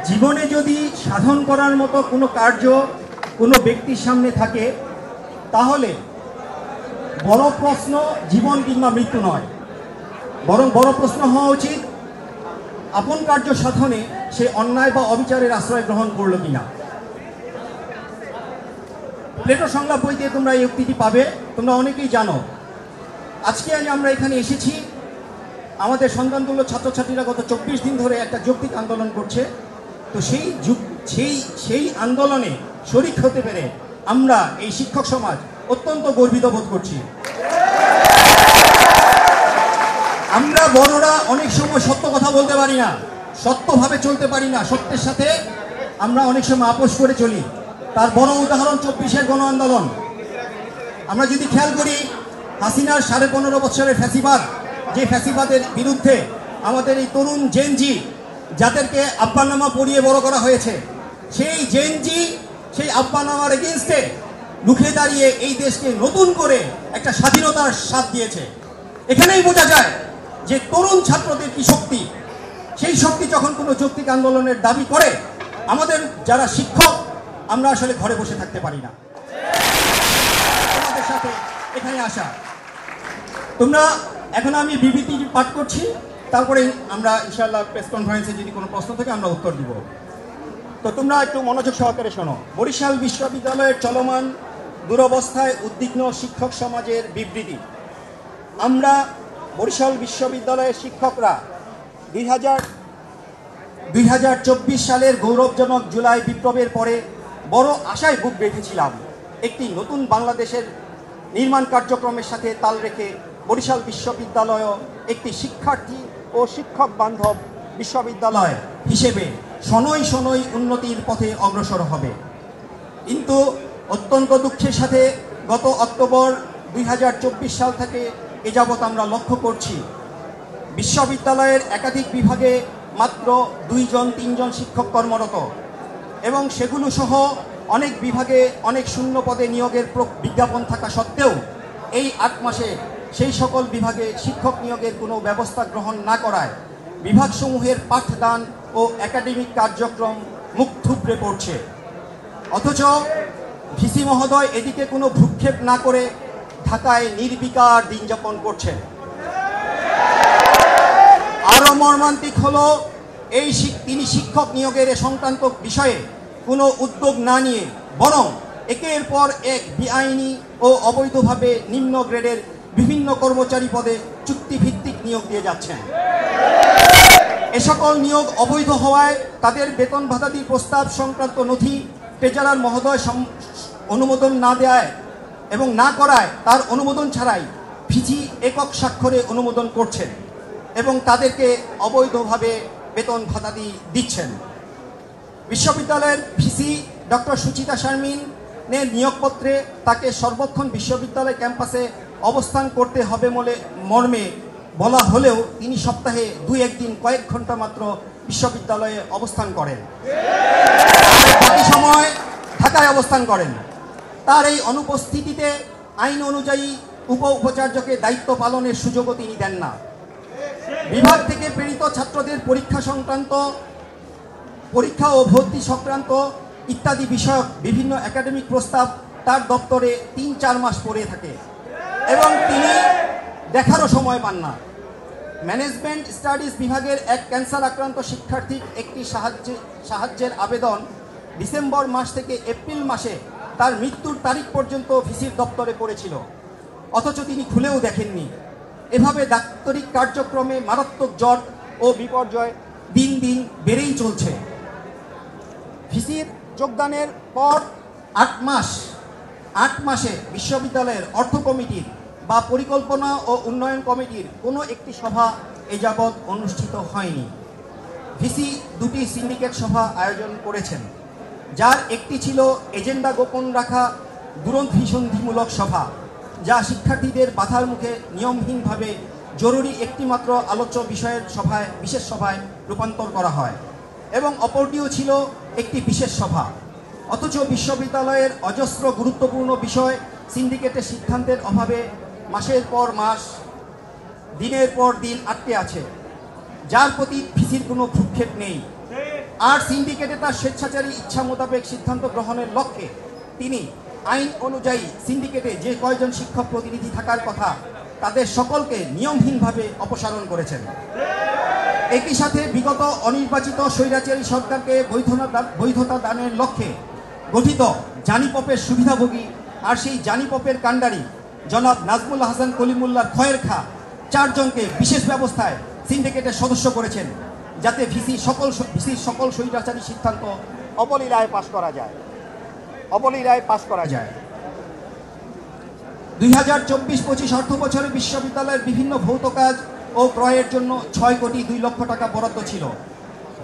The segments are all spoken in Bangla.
জীবনে যদি সাধন করার মতো কোনো কার্য কোনো ব্যক্তির সামনে থাকে, তাহলে বড় প্রশ্ন জীবন কিংবা মৃত্যু নয়, বরং বড় প্রশ্ন হওয়া উচিত আপন কার্য সাধনে সে অন্যায় বা অবিচারের আশ্রয় গ্রহণ করলো কিনা। প্লেটো সংলাপ বইতে তোমরা এই উক্তিটি পাবে, তোমরা অনেকেই জানো। আজকে আমরা এখানে এসেছি, আমাদের সন্তানগুলো ছাত্রছাত্রীরা গত 24 দিন ধরে একটা যৌক্তিক আন্দোলন করছে। তো সেই আন্দোলনে শরিক হতে পেরে আমরা এই শিক্ষক সমাজ অত্যন্ত গর্বিত বোধ করছি। আমরা বড়রা অনেক সময় সত্য কথা বলতে পারি না, সত্যভাবে চলতে পারি না, সত্যের সাথে আমরা অনেক সময় আপোষ করে চলি। তার বড় উদাহরণ 24-এর গণ আন্দোলন। আমরা যদি খেয়াল করি, হাসিনার 15.5 বছরের ফ্যাসিবাদ, যে ফ্যাসিবাদের বিরুদ্ধে আমাদের এই তরুণ জেনজি, যাদেরকে আব্বানামা পড়িয়ে বড় করা হয়েছে, সেই জেনজি সেই আব্বানামার এগেইনস্টে রুখে দাঁড়িয়ে এই দেশকে নতুন করে একটা স্বাধীনতার স্বাদ দিয়েছে। এখানেই বোঝা যায় যে তরুণ ছাত্রদের কি শক্তি। সেই শক্তি যখন কোনো যৌক্তিক আন্দোলনের দাবি করে, আমাদের যারা শিক্ষক আমরা আসলে ঘরে বসে থাকতে পারি না। তোমাদের সাথে এখানে আসা, তোমরা এখন আমি বিবৃতি পাঠ করছি, তারপরে আমরা ইনশাআল্লাহ প্রেস কনফারেন্সে যদি কোনো প্রশ্ন থাকে আমরা উত্তর দিব। তো তোমরা একটু মনোযোগ সহকারে শোনো। বরিশাল বিশ্ববিদ্যালয়ের চলমান দুরবস্থায় উদ্বিগ্ন শিক্ষক সমাজের বিবৃতি। আমরা বরিশাল বিশ্ববিদ্যালয়ের শিক্ষকরা 2024 সালের গৌরবজনক জুলাই বিপ্লবের পরে বড় আশায় বুক বেঁধেছিলাম। একটি নতুন বাংলাদেশের নির্মাণ কার্যক্রমের সাথে তাল রেখে বরিশাল বিশ্ববিদ্যালয় একটি শিক্ষার্থী ও শিক্ষক বান্ধব বিশ্ববিদ্যালয় হিসেবে শনৈ শনৈ উন্নতির পথে অগ্রসর হবে। কিন্তু অত্যন্ত দুঃখের সাথে গত অক্টোবর 2024 সাল থেকে এ যাবৎ আমরা লক্ষ্য করছি, বিশ্ববিদ্যালয়ের একাধিক বিভাগে মাত্র 2-3জন শিক্ষক কর্মরত, এবং সেগুলো সহ অনেক বিভাগে অনেক শূন্য পদে নিয়োগের বিজ্ঞাপন থাকা সত্ত্বেও এই 8 মাসে সেই সকল বিভাগে শিক্ষক নিয়োগের কোনো ব্যবস্থা গ্রহণ না করায় বিভাগসমূহের পাঠদান ও একাডেমিক কার্যক্রম মুখ থুবড়ে পড়ছে। অথচ ভিসি মহোদয় এদিকে কোনো ভ্রুক্ষেপ না করে ঢাকায় নির্বিকার দিন যাপন করছেন। আরও মর্মান্তিক হলো, তিনি শিক্ষক নিয়োগের সংক্রান্ত বিষয়ে কোনো উদ্যোগ না নিয়ে বরং একের পর এক বেআইনি ও অবৈধভাবে নিম্ন গ্রেডের বিভিন্ন কর্মচারী পদে চুক্তিভিত্তিক নিয়োগ দিয়ে যাচ্ছেন। এ সকল নিয়োগ অবৈধ হওয়ায় তাদের বেতন ভাতাদির প্রস্তাব সংক্রান্ত নথি ট্রেজারার মহোদয় অনুমোদন না দেয় এবং না করায় তার অনুমোদন ছাড়াই ভিসি একক স্বাক্ষরে অনুমোদন করছেন এবং তাদেরকে অবৈধভাবে বেতন ভাতাদি দিচ্ছেন। বিশ্ববিদ্যালয়ের ভিসি ডক্টর সুচিতা শারমিনের নিয়োগপত্রে তাকে সর্বক্ষণ বিশ্ববিদ্যালয় ক্যাম্পাসে অবস্থান করতে হবে বলে মর্মে বলা হলেও তিনি সপ্তাহে 2-1 দিন কয়েক ঘন্টা মাত্র বিশ্ববিদ্যালয়ে অবস্থান করেন, বাকি সময় ঢাকায় অবস্থান করেন। তার এই অনুপস্থিতিতে আইন অনুযায়ী উপাচার্যকে দায়িত্ব পালনের সুযোগও তিনি দেন না। বিভাগ থেকে প্রেরিত ছাত্রদের পরীক্ষা ও ভর্তি সংক্রান্ত ইত্যাদি বিষয়ক বিভিন্ন একাডেমিক প্রস্তাব তার দপ্তরে 3-4 মাস পড়ে থাকে এবং তিনি দেখারও সময় পান না। ম্যানেজমেন্ট স্টাডিজ বিভাগের এক ক্যান্সার আক্রান্ত শিক্ষার্থীর একটি সাহায্যের আবেদন ডিসেম্বর মাস থেকে এপ্রিল মাসে তার মৃত্যুর তারিখ পর্যন্ত ভিসির দপ্তরে পড়েছিল, অথচ তিনি খুলেও দেখেননি। এভাবে ডাক্তারিক কার্যক্রমে মারাত্মক জট ও বিপর্যয় দিন দিন বেড়েই চলছে। ভিসির যোগদানের পর 8 মাসে বিশ্ববিদ্যালয়ের অর্থ কমিটির বা পরিকল্পনা ও উন্নয়ন কমিটির কোনো একটি সভা এ যাবৎ অনুষ্ঠিত হয়নি। ভিসি 2টি সিন্ডিকেট সভা আয়োজন করেছেন, যার একটি ছিল এজেন্ডা গোপন রাখা দূরভিসন্ধিমূলক সভা, যা শিক্ষার্থীদের বাধার মুখে নিয়মহীনভাবে জরুরি একটিমাত্র আলোচ্য বিষয়ের বিশেষ সভায় রূপান্তর করা হয়, এবং অপরটিও ছিল একটি বিশেষ সভা। অথচ বিশ্ববিদ্যালয়ের অজস্র গুরুত্বপূর্ণ বিষয় সিন্ডিকেটের সিদ্ধান্তের অভাবে মাসের পর মাস, দিনের পর দিন আটকে আছে, যার প্রতি ভিসির কোনো ভ্রুক্ষেপ নেই। আর সিন্ডিকেটে তার স্বেচ্ছাচারী ইচ্ছা মোতাবেক সিদ্ধান্ত গ্রহণের লক্ষ্যে তিনি আইন অনুযায়ী সিন্ডিকেটে যে কয়জন শিক্ষক প্রতিনিধি থাকার কথা তাদের সকলকে নিয়মহীনভাবে অপসারণ করেছেন। একই সাথে বিগত অনির্বাচিত স্বৈরাচারী সরকারকে বৈধতা দানের লক্ষ্যে গঠিত জানিপপের সুবিধাভোগী আর সেই জানিপপের কাণ্ডারি জনাব নাজমুল হাসান কলিমুল্লাহর খয়ের খা 4 জনকে বিশেষ ব্যবস্থায় সিন্ডিকেটের সদস্য করেছেন, যাতে ভিসির সকল স্বৈরাচারী সিদ্ধান্ত অবলীলায় পাশ করা যায়। 2024-25 অর্থ বছরে বিশ্ববিদ্যালয়ের বিভিন্ন ভৌত কাজ ও ক্রয়ের জন্য 6 কোটি 2 লক্ষ টাকা বরাদ্দ ছিল।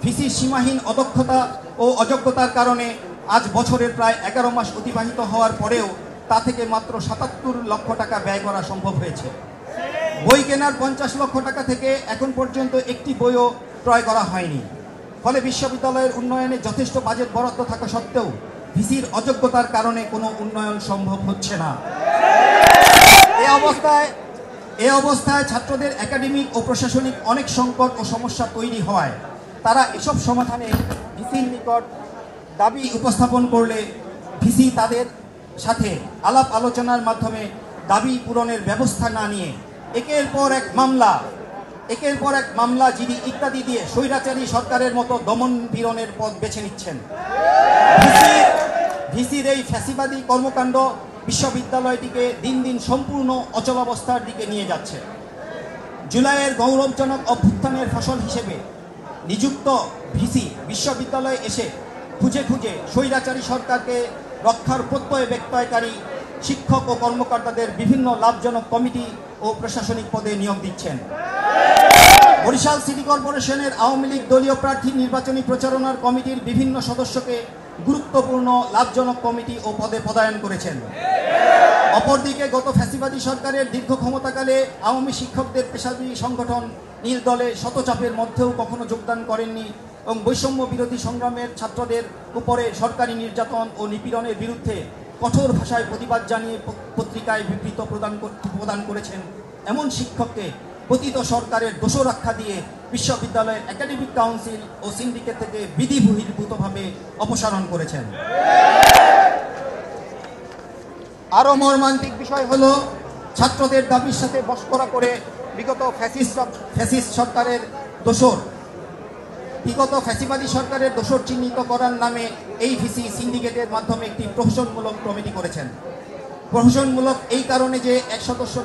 ভিসির সীমাহীন অদক্ষতা ও অযোগ্যতার কারণে আজ বছরের প্রায় 11 মাস অতিবাহিত হওয়ার পরেও তা থেকে মাত্র 77 লক্ষ টাকা ব্যয় করা সম্ভব হয়েছে। বই কেনার 50 লক্ষ টাকা থেকে এখন পর্যন্ত একটি বইও ক্রয় করা হয়নি। ফলে বিশ্ববিদ্যালয়ের উন্নয়নে যথেষ্ট বাজেট বরাদ্দ থাকা সত্ত্বেও ভিসির অযোগ্যতার কারণে কোনো উন্নয়ন সম্ভব হচ্ছে না। এ অবস্থায় ছাত্রদের একাডেমিক ও প্রশাসনিক অনেক সংকট ও সমস্যা তৈরি হওয়ায় তারা এসব সমাধানে ভিসির নিকট দাবি উপস্থাপন করলে ভিসি তাদের সাথে আলাপ আলোচনার মাধ্যমে দাবি পূরণের ব্যবস্থা না নিয়ে একের পর এক মামলা জিডি ইত্যাদি দিয়ে স্বৈরাচারী সরকারের মতো দমন পীড়নের পথ বেছে নিচ্ছেন। ভিসির এই ফ্যাসিবাদী কর্মকাণ্ড বিশ্ববিদ্যালয়টিকে দিন দিন সম্পূর্ণ অচলাবস্থার দিকে নিয়ে যাচ্ছে। জুলাইয়ের গৌরবজনক অভ্যুত্থানের ফসল হিসেবে নিযুক্ত ভিসি বিশ্ববিদ্যালয়ে এসে খুঁজে স্বৈরাচারী সরকারকে রক্ষার ব্যক্তয়কারী শিক্ষক ও কর্মকর্তাদের বিভিন্ন লাভজনক কমিটি ও প্রশাসনিক পদে নিয়োগ দিচ্ছেন। বরিশাল সিটি কর্পোরেশনের আওয়ামী লীগ দলীয় প্রার্থী নির্বাচনী প্রচারণার কমিটির বিভিন্ন সদস্যকে গুরুত্বপূর্ণ লাভজনক কমিটি ও পদে পদায়ন করেছেন। অপরদিকে গত ফ্যাসিবাদী সরকারের দীর্ঘ ক্ষমতাকালে আওয়ামী শিক্ষকদের পেশাজীবী সংগঠন নীলদলে শতচাপের মধ্যেও কখনো যোগদান করেননি এবং বৈষম্য বিরোধী সংগ্রামের ছাত্রদের উপরে সরকারি নির্যাতন ও নিপীড়নের বিরুদ্ধে কঠোর ভাষায় প্রতিবাদ জানিয়ে পত্রিকায় বিবৃতি প্রদান করেছেন এমন শিক্ষককে পতিত সরকারের দোষরক্ষা দিয়ে বিশ্ববিদ্যালয়ের একাডেমিক কাউন্সিল ও সিন্ডিকেট থেকে বিধিবহির্ভূতভাবে অপসারণ করেছেন। আরও মর্মান্তিক বিষয় হলো ছাত্রদের দাবির সাথে বশকরা করে বিগত ফ্যাসিবাদী সরকারের দোষর চিহ্নিত করার নামে এই ভিসি সিন্ডিকেটের মাধ্যমে একটি প্রহসনমূলক কমিটি করেছেন। প্রহসনমূলক এই কারণে যে 1 সদস্য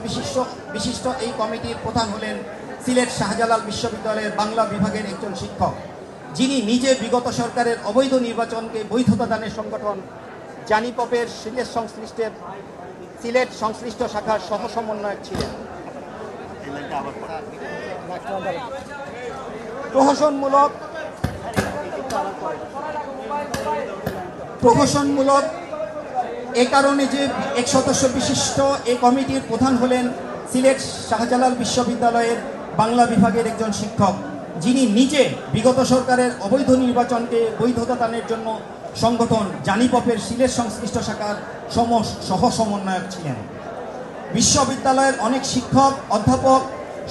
বিশিষ্ট এই কমিটির প্রধান হলেন সিলেট শাহজালাল বিশ্ববিদ্যালয়ের বাংলা বিভাগের একজন শিক্ষক, যিনি নিজে বিগত সরকারের অবৈধ নির্বাচনকে বৈধতা দানের সংগঠন জানিপপের সিলেট সংশ্লিষ্ট শাখার সহ সমন্বয়ক ছিলেন। প্রহসনমূলক এ কারণে যে 1 সদস্য বিশিষ্ট এই কমিটির প্রধান হলেন সিলেট শাহজালাল বিশ্ববিদ্যালয়ের বাংলা বিভাগের একজন শিক্ষক, যিনি নিজে বিগত সরকারের অবৈধ নির্বাচনকে বৈধতা দানের জন্য সংগঠন জানিপপের সিলেট সংশ্লিষ্ট শাখার সহ সমন্বয়ক ছিলেন। বিশ্ববিদ্যালয়ের অনেক শিক্ষক, অধ্যাপক,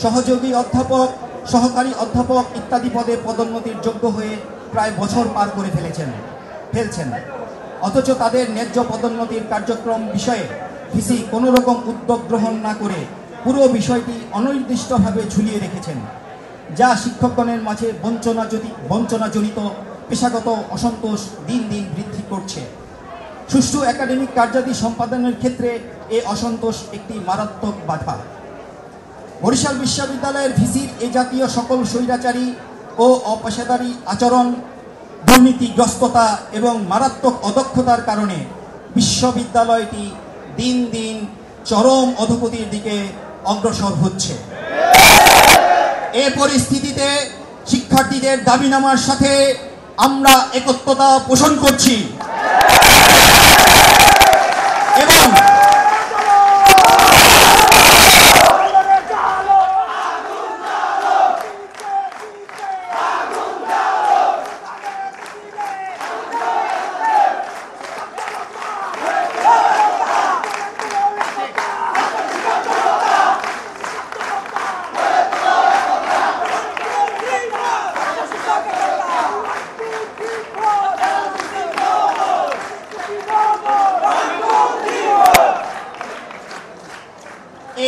সহযোগী অধ্যাপক, সহকারী অধ্যাপক ইত্যাদি পদে পদোন্নতির যোগ্য হয়ে প্রায় বছর পার করে ফেলছেন, অথচ তাদের ন্যায্য পদোন্নতির কার্যক্রম বিষয়ে ভিসি কোনো রকম উদ্যোগ গ্রহণ না করে পুরো বিষয়টি অনির্দিষ্টভাবে ঝুলিয়ে রেখেছেন, যা শিক্ষকগণের মাঝে বঞ্চনাজনিত পেশাগত অসন্তোষ দিন দিন বৃদ্ধি করছে। সুষ্ঠু একাডেমিক কার্যাদি সম্পাদনের ক্ষেত্রে এ অসন্তোষ একটি মারাত্মক বাধা। বরিশাল বিশ্ববিদ্যালয়ের ভিসির এ জাতীয় সকল স্বৈরাচারী ও অপেশাদারী আচরণ, দুর্নীতিগ্রস্ততা এবং মারাত্মক অদক্ষতার কারণে বিশ্ববিদ্যালয়টি দিন দিন চরম অধোগতির দিকে অগ্রসর হচ্ছে। এ পরিস্থিতিতে শিক্ষার্থীদের দাবিনামার সাথে আমরা একত্রতা পোষণ করছি এবং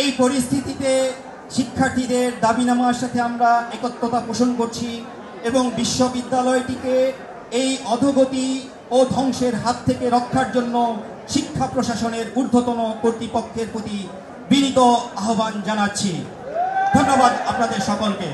এই পরিস্থিতিতে শিক্ষার্থীদের দাবিনামার সাথে আমরা একত্রতা পোষণ করছি এবং বিশ্ববিদ্যালয়টিকে এই অধোগতি ও ধ্বংসের হাত থেকে রক্ষার জন্য শিক্ষা প্রশাসনের ঊর্ধ্বতন কর্তৃপক্ষের প্রতি বিনীত আহ্বান জানাচ্ছি। ধন্যবাদ আপনাদের সকলকে।